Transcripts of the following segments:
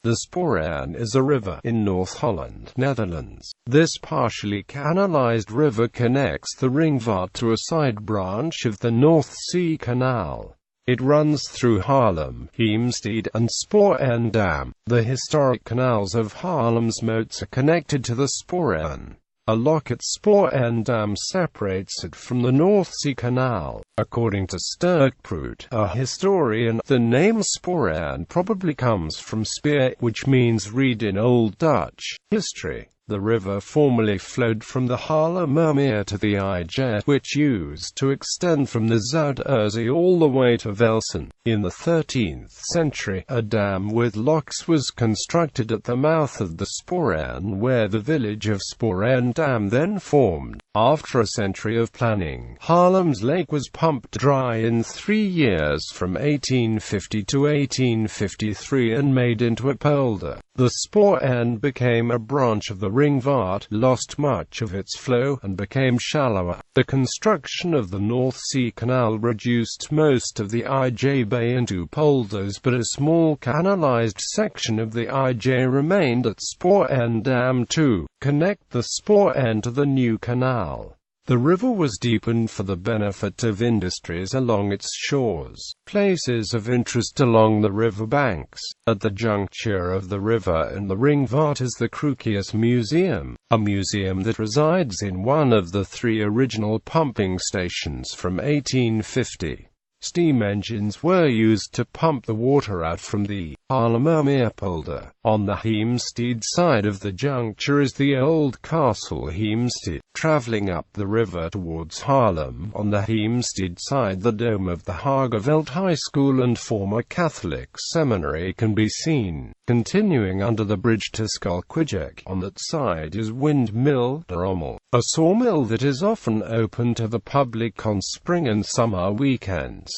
The Spaarne is a river in North Holland, Netherlands. This partially canalized river connects the Ringvaart to a side branch of the North Sea Canal. It runs through Haarlem, Heemstede, and Spaarndam. The historic canals of Haarlem's moats are connected to the Spaarne. A lock at Spaarndam separates it from the North Sea Canal. According to Sterkproot, a historian, the name Spaarne probably comes from speer, which means reed in Old Dutch history. The river formerly flowed from the Haarlemmermeer to the IJ, which used to extend from the Zuiderzee all the way to Velsen. In the 13th century, a dam with locks was constructed at the mouth of the Spaarne, where the village of Spaarndam then formed. After a century of planning, Haarlem's lake was pumped dry in 3 years from 1850 to 1853 and made into a polder. The Spaarne became a branch of the Ringvaart, lost much of its flow, and became shallower. The construction of the North Sea Canal reduced most of the IJ Bay into polders, but a small canalized section of the IJ remained at Spaarndam to connect the Spaarne to the new canal. The river was deepened for the benefit of industries along its shores. Places of interest along the river banks. At the juncture of the river and the Ringvaart is the Krukius Museum, a museum that resides in one of the 3 original pumping stations from 1850. Steam engines were used to pump the water out from the Haarlemmermeer polder. On the Heemstede side of the juncture is the old castle Heemstede. Traveling up the river towards Haarlem, on the Heemstede side the dome of the Hageveld High School and former Catholic seminary can be seen. Continuing under the bridge to Skalkwijek, on that side is Windmill De Rommel, a sawmill that is often open to the public on spring and summer weekends.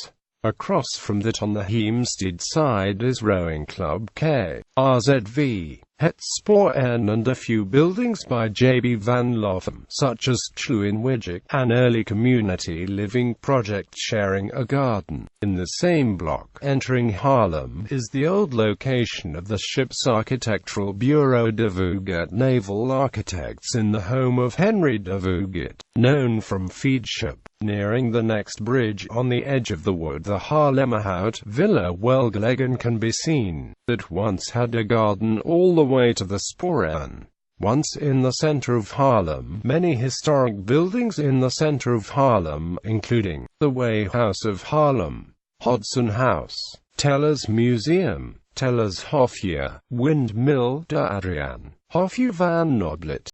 Across from that on the Heemstede side is Rowing Club KRZV, Het Spaarne, and a few buildings by J.B. van Lotham, such as Tluinwijek, an early community living project sharing a garden. In the same block, entering Haarlem, is the old location of the ship's architectural bureau de Vugat naval architects in the home of Henry de Vugat, known from Feedship. Nearing the next bridge, on the edge of the wood, the Haarlemmerhout Villa Welgelegen can be seen, that once had a garden all the way to the Spaarne. Once in the center of Haarlem, many historic buildings in the center of Haarlem, including the Way House of Haarlem, Hodson House, Tellers Museum, Tellers Hofje, Windmill de Adriaan, Hofje van Nodlet.